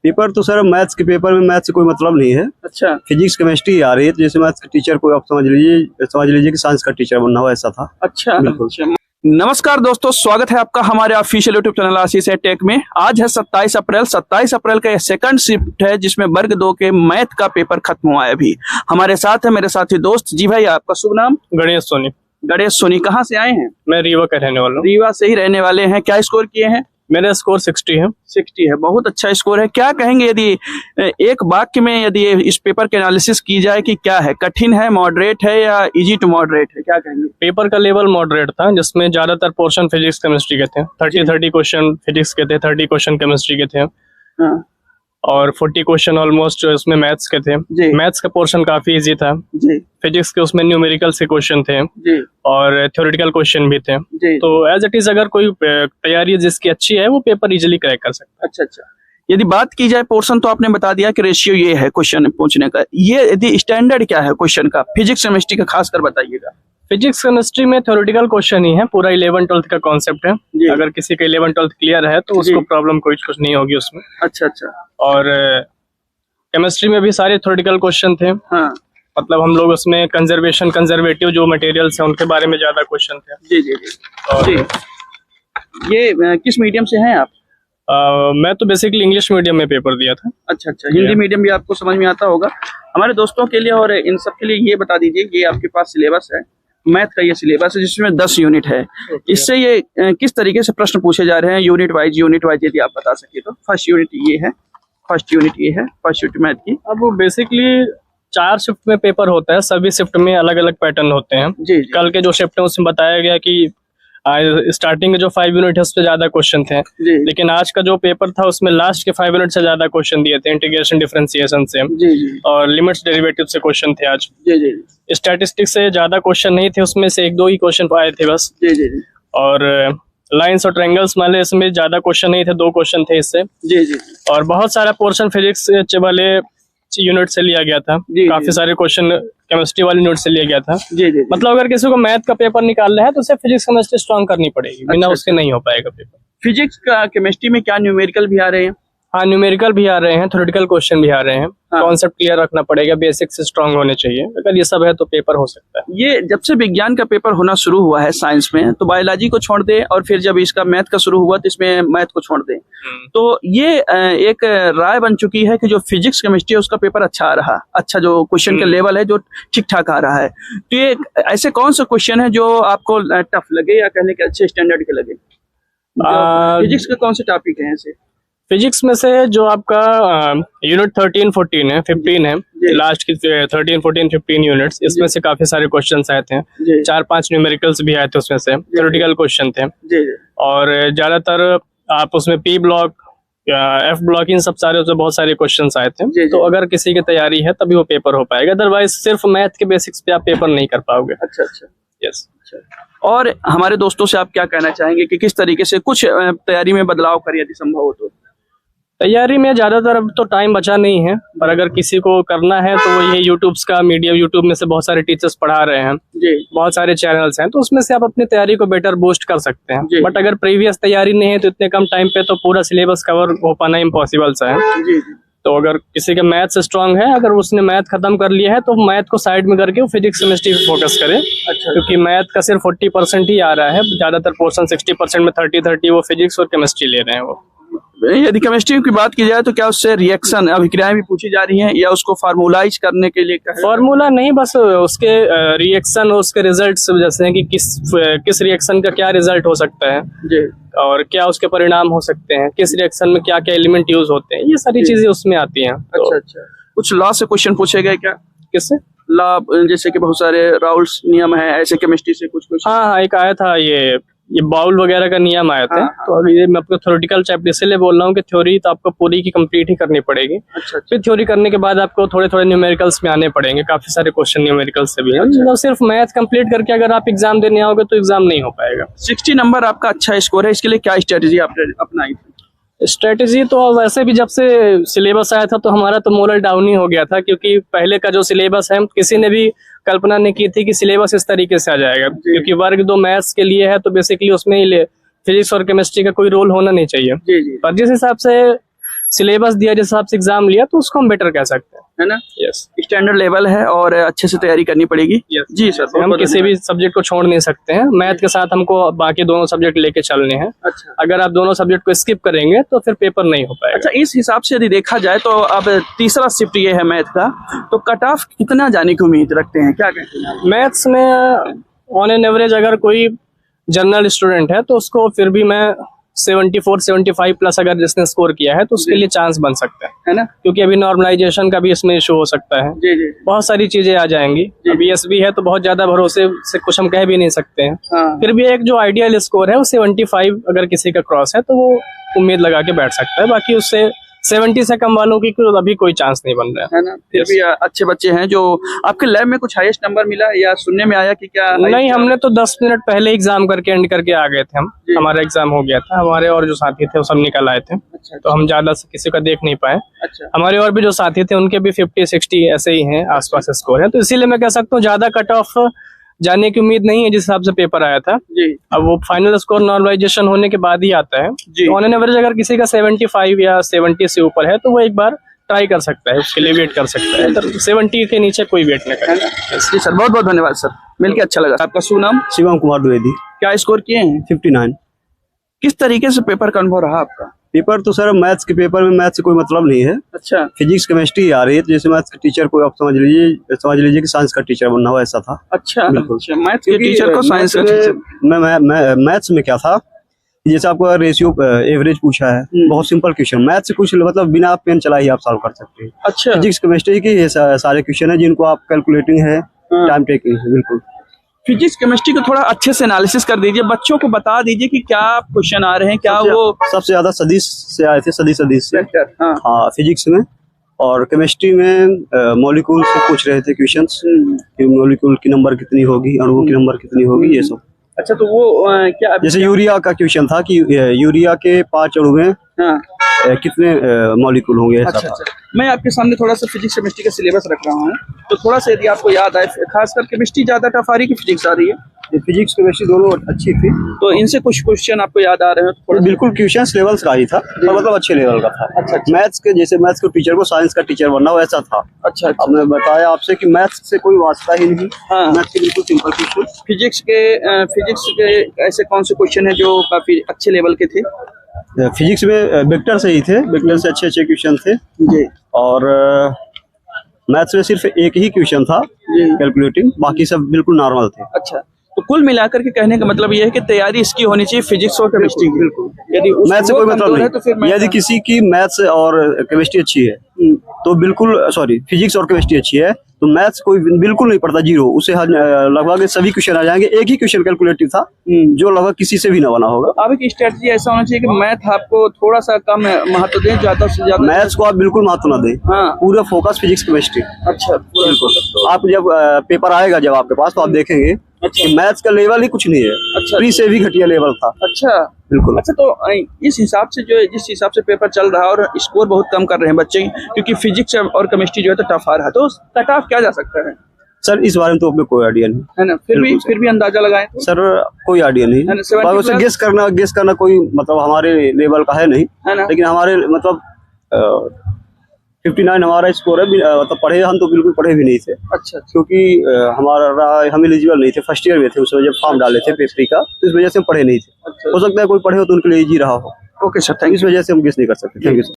Paper तो sir maths के paper में मैथ्स से कोई मतलब नहीं है। अच्छा, फिजिक्स केमिस्ट्री आ रही है, तो जैसे मैथ्स का टीचर को आप समझ लीजिए कि साइंस का टीचर बनना हो, ऐसा था। अच्छा, बिल्कुल। अच्छा। नमस्कार दोस्तों, स्वागत है आपका हमारे ऑफिशियल यूट्यूब चैनल आशीष टेक में। आज है 27 अप्रैल। 27 अप्रैल का यह सेकंड शिफ्ट है जिसमें वर्ग 2 के मैथ का पेपर खत्म हुआ है अभी। हमारे साथ है मेरे साथी दोस्त। जी भाई, आपका शुभ नाम? गणेश सोनी। गणेश सोनी, कहाँ से आए हैं? मैं रीवा का रहने वाला हूँ। रीवा से ही रहने वाले हैं। क्या स्कोर किए हैं? मेरा स्कोर 60 है। 60 है, बहुत अच्छा स्कोर है। क्या कहेंगे यदि एक वाक्य में यदि इस पेपर के एनालिसिस की जाए कि क्या है, कठिन है, मॉडरेट है या इजी टू मॉडरेट है, क्या कहेंगे? पेपर का लेवल मॉडरेट था, जिसमें ज्यादातर पोर्शन फिजिक्स केमिस्ट्री के थे। 30 क्वेश्चन फिजिक्स के थे, 30 क्वेश्चन केमिस्ट्री के थे। हाँ। और 40 क्वेश्चन ऑलमोस्ट उसमें मैथ्स के थे। मैथ्स का पोर्शन काफी इजी था जी। फिजिक्स के उसमें न्यूमेरिकल से क्वेश्चन थे जी। और थ्योरेटिकल क्वेश्चन भी थे जी। तो एज इट इज अगर कोई तैयारी जिसकी अच्छी है वो पेपर इजीली क्रैक कर सकता है। अच्छा अच्छा। यदि बात की जाए पोर्शन, तो आपने बता दिया कि रेशियो ये है क्वेश्चन पूछने का। ये यदि स्टैंडर्ड क्या है क्वेश्चन का, फिजिक्स केमिस्ट्री का खासकर बताइएगा। फिजिक्स केमिस्ट्री में थ्योरेटिकल क्वेश्चन ही है, पूरा 11th-12th का कॉन्सेप्ट है। अगर किसी का 11th-12th क्लियर है तो उसको प्रॉब्लम कुछ नहीं होगी उसमें। अच्छा अच्छा। और केमिस्ट्री में भी सारे थ्योरेटिकल क्वेश्चन थे। हाँ। मतलब हम लोग उसमें कंजर्वेटिव जो मटेरियल्स हैं उनके बारे में ज्यादा क्वेश्चन थे। जी जी जी। और जी। ये किस मीडियम से हैं आप? मैं तो बेसिकली इंग्लिश मीडियम में पेपर दिया था। अच्छा अच्छा। हिंदी मीडियम भी आपको समझ में आता होगा। हमारे दोस्तों के लिए और इन सब के लिए ये बता दीजिए, ये आपके पास सिलेबस है, मैथ का ये सिलेबस है जिसमें 10 यूनिट है। इससे ये किस तरीके से प्रश्न पूछे जा रहे हैं यूनिट वाइज यदि आप बता सके तो। फर्स्ट यूनिट ये है, फर्स्ट यूनिट मैथ की। अब वो बेसिकली 4 शिफ्ट में पेपर होता है, सभी शिफ्ट में अलग अलग पैटर्न होते हैं। जी। कल के जो शिफ्ट है उसमें बताया गया कि स्टार्टिंग के जो 5 यूनिट है उस पर ज्यादा क्वेश्चन थे, लेकिन आज का जो पेपर था उसमें लास्ट के 5 यूनिट से ज्यादा क्वेश्चन दिए थे, इंटीग्रेशन डिफरेंशिएशन से। जी। और लिमिट्स डेरिवेटिव से क्वेश्चन थे आज। जी। स्टैटिस्टिक्स से ज्यादा क्वेश्चन नहीं थे, उसमें से 1-2 ही क्वेश्चन आए थे बस। जी। और लाइन्स और ट्रायंगल्स वाले इसमें ज्यादा क्वेश्चन नहीं थे, 2 क्वेश्चन थे इससे। जी। और बहुत सारा पोर्शन फिजिक्स वाले यूनिट से लिया गया था। काफी सारे क्वेश्चन केमिस्ट्री वाले यूनिट से लिया गया था। जी। मतलब अगर किसी को मैथ का पेपर निकालना है तो उसे फिजिक्स केमिस्ट्री स्ट्रॉन्ग करनी पड़ेगी, बिना उसके नहीं हो पाएगा पेपर। फिजिक्स का केमिस्ट्री में क्या न्यूमेरिकल भी आ रहे हैं? हाँ, न्यूमेरिकल भी आ रहे हैं, थ्योरेटिकल क्वेश्चन भी आ रहे हैं। कॉन्सेप्ट क्लियर रखना पड़ेगा, बेसिक से स्ट्रांग होने चाहिए। अगर ये सब है तो पेपर हो सकता है। ये जब से विज्ञान का पेपर होना शुरू हुआ है साइंस में, तो बायोलॉजी को छोड़ दे, और फिर जब इसका मैथ का शुरू हुआ तो इसमें मैथ को छोड़ दे, तो ये एक राय बन चुकी है कि जो फिजिक्स केमिस्ट्री है उसका पेपर अच्छा आ रहा, अच्छा जो क्वेश्चन का लेवल है जो ठीक ठाक आ रहा है। तो ये ऐसे कौन सा क्वेश्चन है जो आपको टफ लगे या कहने के अच्छे स्टैंडर्ड के लगे? फिजिक्स के कौन से टॉपिक है ऐसे? फिजिक्स में से जो आपका यूनिट 13-14 है, 15 है, लास्ट की 13-14-15 यूनिट्स, इसमें से काफी सारे क्वेश्चंस आए थे। 4-5 न्यूमेरिकल्स भी आए थे उसमें से, थ्योरेटिकल क्वेश्चन थे। और ज्यादातर आप उसमें पी ब्लॉक या एफ ब्लॉक, इन सब सारे उसमें बहुत सारे क्वेश्चंस आए थे। तो अगर किसी की तैयारी है तभी वो पेपर हो पाएगा, अदरवाइज सिर्फ मैथ के बेसिक्स पे आप पेपर नहीं कर पाओगे। अच्छा अच्छा। यस। और हमारे दोस्तों से आप क्या कहना चाहेंगे कि किस तरीके से कुछ तैयारी में बदलाव करें यदि संभव हो तो? तैयारी में ज्यादातर अब तो टाइम बचा नहीं है, पर अगर किसी को करना है तो वो ये यूट्यूब में से बहुत सारे टीचर्स पढ़ा रहे हैं, बहुत सारे चैनल्स हैं, तो उसमें से आप अपनी तैयारी को बेटर बूस्ट कर सकते हैं। बट अगर प्रीवियस तैयारी नहीं है तो इतने कम टाइम पे तो पूरा सिलेबस कवर हो पाना इम्पॉसिबल सा है। तो अगर किसी का मैथ स्ट्रांग है, अगर उसने मैथ खत्म कर लिया है तो मैथ को साइड में करके वो फिजिक्स केमिस्ट्री पे फोकस करे। अच्छा। क्योंकि मैथ का सिर्फ 40% ही आ रहा है, ज्यादातर पोर्शन 60% में 30-30 वो फिजिक्स और केमिस्ट्री ले रहे हैं वो। यदि केमिस्ट्री की बात की जाए तो क्या उससे रिएक्शन अभिक्रियाएं भी पूछी जा रही हैं, या उसको फार्मूलाइज करने के लिए? फार्मूला नहीं, बस उसके रिएक्शन और उसके रिजल्ट्स, जैसे कि किस रिएक्शन का क्या रिजल्ट हो सकता है जी, और क्या उसके परिणाम हो सकते हैं, किस रिएक्शन में क्या क्या एलिमेंट यूज होते हैं, ये सारी चीजें उसमें आती हैं। अच्छा अच्छा। कुछ लॉ से क्वेश्चन पूछे गए क्या? किससे? लॉ, जैसे कि बहुत सारे राउल्स नियम है, ऐसे केमिस्ट्री से कुछ? हाँ, एक आया था ये बाउल वगैरह का नियम आया था। तो अभी ये मैं आपको थ्योरेटिकल चैप्टर इसलिए बोल रहा हूँ कि थ्योरी तो आपको पूरी की कंप्लीट ही करनी पड़ेगी। अच्छा। फिर थ्योरी करने के बाद आपको थोड़े थोड़े न्यूमेरिकल्स में आने पड़ेंगे, काफी सारे क्वेश्चन न्यूमेरिकल्स से भी। अच्छा। सिर्फ मैथ कंप्लीट करके अगर आप एग्जाम देने आओगे तो एग्जाम नहीं हो पाएगा। 60 नंबर आपका अच्छा स्कोर है, इसके लिए क्या स्ट्रेटेजी आपने अपनाई थी? स्ट्रेटेजी तो वैसे भी जब से सिलेबस आया था तो हमारा तो मोरल डाउन ही हो गया था, क्योंकि पहले का जो सिलेबस है किसी ने भी कल्पना नहीं की थी कि सिलेबस इस तरीके से आ जाएगा। क्योंकि वर्ग 2 मैथ्स के लिए है तो बेसिकली उसमें फिजिक्स और केमिस्ट्री का कोई रोल होना नहीं चाहिए। पर जिस हिसाब से सिलेबस दिया, जिस हिसाब से एग्जाम लिया, तो उसको हम बेटर कह सकते हैं, है ना। यस। स्टैंडर्ड लेवल है और अच्छे से तैयारी करनी पड़ेगी। जी सर, हम किसी भी सब्जेक्ट को छोड़ नहीं सकते हैं। मैथ के साथ हमको बाकी दोनों सब्जेक्ट लेके चलने हैं। अच्छा, अगर आप दोनों सब्जेक्ट को स्किप करेंगे तो फिर पेपर नहीं हो पाएगा। अच्छा, इस हिसाब से यदि देखा जाए तो अब तीसरा शिफ्ट ये है मैथ का, तो कट ऑफ कितना जाने की उम्मीद रखते हैं, क्या कहते हैं आप? मैथ्स में ऑन एन एवरेज अगर कोई जनरल स्टूडेंट है तो उसको फिर भी मैं 74-75 प्लस अगर जिसने स्कोर किया है तो उसके लिए चांस बन सकता है ना। क्योंकि अभी नॉर्मलाइजेशन का भी इसमें इशू हो सकता है। जी जी। बहुत सारी चीजें आ जाएंगी। अभी एसबी है तो बहुत ज्यादा भरोसे से कुछ हम कह भी नहीं सकते हैं। हाँ। फिर भी एक जो आइडियल स्कोर है वो 75 अगर किसी का क्रॉस है तो वो उम्मीद लगा के बैठ सकता है। बाकी उससे 70 से कम वालों की अभी कोई चांस नहीं बन रहा है ना। फिर भी अच्छे बच्चे हैं। जो आपके लैब में कुछ हाईएस्ट नंबर मिला या सुनने में आया कि क्या? नहीं, हमने तो 10 मिनट पहले एग्जाम करके एंड करके आ गए थे। हम हमारा एग्जाम हो गया था, हमारे और जो साथी थे वो सब निकल आए थे। अच्छा, तो हम ज्यादा से किसी का देख नहीं पाए। अच्छा, हमारे और भी जो साथी थे उनके भी 50-60 ऐसे ही हैं आसपास स्कोर है। तो इसीलिए मैं कह सकता हूँ ज्यादा कट ऑफ जाने की उम्मीद नहीं है जिस हिसाब से पेपर आया था जी। अब वो फाइनल स्कोर नॉर्मलाइजेशन होने के बाद ही आता है जी। ऑन एन एवरेज अगर किसी का 75 या 70 से ऊपर है तो वो एक बार ट्राई कर सकता है, उसके लिए वेट कर सकता है। तो 70 के नीचे कोई वेट नहीं करेगा। जी सर, बहुत बहुत धन्यवाद सर, मिलके अच्छा लगा। आपका शुभ नाम? शिवम कुमार द्विवेदी। क्या स्कोर किए हैं? 59। किस तरीके से पेपर का अनुभव रहा आपका? पेपर तो सर मैथ्स के पेपर में मैथ से कोई मतलब नहीं है। अच्छा, फिजिक्स केमिस्ट्री आ रही है, तो जैसे मैथ्स के टीचर को आप समझ लीजिए कि साइंस का टीचर बनना हो, ऐसा था। अच्छा, बिल्कुल। अच्छा, मैथ के टीचर को साइंस का टीचर। मैथ्स में क्या था, जैसे आपको रेशियो एवरेज पूछा है, बहुत सिंपल क्वेश्चन, मैथ से कुछ मतलब बिना पेन चलाए ही आप सॉल्व कर सकते हैं। अच्छा, फिजिक्स केमिस्ट्री के ये सारे क्वेश्चन है जिनको आप कैलकुलेटिंग है, टाइम टेकिंग है। बिल्कुल। फिजिक्स केमिस्ट्री को थोड़ा अच्छे से एनालिसिस कर दीजिए, बच्चों को बता दीजिए कि क्या क्वेश्चन आ रहे हैं, क्या वो सबसे ज्यादा सदिश से आए थे, सदिश से। हाँ। हाँ, फिजिक्स में। और केमिस्ट्री में मॉलिक्यूल से पूछ रहे थे क्वेश्चंस कि मॉलिक्यूल की नंबर कितनी होगी, अणुओं की नंबर कितनी होगी, ये सब। अच्छा, तो वो क्या जैसे यूरिया का क्वेश्चन था कि यूरिया के 5 अणु में हाँ। कितने मॉलिक्यूल होंगे, ऐसा अच्छा, था। अच्छा, मैं आपके सामने थोड़ा सा फिजिक्स केमिस्ट्री का सिलेबस रख रहा हूँ, तो थोड़ा सा यदि आपको याद आए, खासकर केमिस्ट्री ज्यादा टफ आ रही है कि फिजिक्स आ रही है? फिजिक्स केमिस्ट्री दोनों अच्छी थी, तो इनसे कुछ क्वेश्चन आपको याद आ रहे हैं? तो बिल्कुल क्वेश्चन लेवल का ही था, मतलब अच्छे लेवल का था। अच्छा, मैथ्स के जैसे मैथ्स के टीचर को साइंस का टीचर बनना हो, ऐसा था। अच्छा, अब मैं बताया आपसे कि मैथ्स से कोई वास्ता ही नहीं। हाँ। मैथ्स के बिल्कुल सिंपल क्वेश्चन। फिजिक्स के ऐसे कौन से क्वेश्चन है जो काफी अच्छे लेवल के थे? फिजिक्स में वेक्टर से ही थे, वेक्टर से अच्छे अच्छे क्वेश्चन थे जी। और मैथ्स में सिर्फ एक ही क्वेश्चन था कैलकुलेटिंग, बाकी सब बिल्कुल नॉर्मल थे। अच्छा, तो कुल मिलाकर के कहने का मतलब ये है कि तैयारी इसकी होनी चाहिए फिजिक्स और केमिस्ट्री की। बिल्कुल। यदि मैथ्स से कोई मतलब है तो फिर नहीं। यदि किसी की मैथ्स और केमिस्ट्री अच्छी है तो बिल्कुल, सॉरी, फिजिक्स और केमिस्ट्री अच्छी है तो मैथ्स कोई बिल्कुल नहीं पड़ता, जीरो। उसे लगभग सभी क्वेश्चन आ जाएंगे। एक ही क्वेश्चन कैलकुलेटिव था जो लगभग किसी से भी ना बना होगा। अब एक स्ट्रेटजी ऐसा होना चाहिए कि मैथ आपको थोड़ा सा कम महत्व दें, ज्यादा से ज्यादा मैथ्स को आप बिल्कुल महत्व ना दें। हाँ। पूरा फोकस फिजिक्स केमिस्ट्री। अच्छा, बिल्कुल। आप जब पेपर आएगा जब आपके पास, तो आप देखेंगे कि मैथ्स का लेवल ही कुछ नहीं है। अच्छा, प्री से भी घटिया लेवल था। अच्छा, बिल्कुल। अच्छा, तो इस हिसाब से जिस हिसाब से पेपर चल रहा है और स्कोर बहुत कम कर रहे हैं बच्चे, क्योंकि फिजिक्स और केमिस्ट्री जो है तो टफ आ रहा है, तो कट ऑफ क्या जा सकता है? सर इस बारे में तो अपने कोई आइडिया नहीं है ना। फिर भी अंदाजा लगाएं तो? सर, कोई आइडिया नहीं। 70 गेस करना कोई मतलब हमारे लेवल का है नहीं, है ना। लेकिन हमारे मतलब 59 हमारा स्कोर है। मतलब पढ़े हम तो बिल्कुल पढ़े भी नहीं थे। अच्छा, क्योंकि हम एलिजिबल नहीं थे, फर्स्ट ईयर में थे उस वजह जब फॉर्म डाले थे पेपरी का, तो इस वजह से हम पढ़े नहीं थे। अच्छा। हो सकता है कोई पढ़े हो तो उनके लिए इजी रहा हो। Okay sir, thank you. इस वजह से हम गेस नहीं कर सकते। Thank you sir.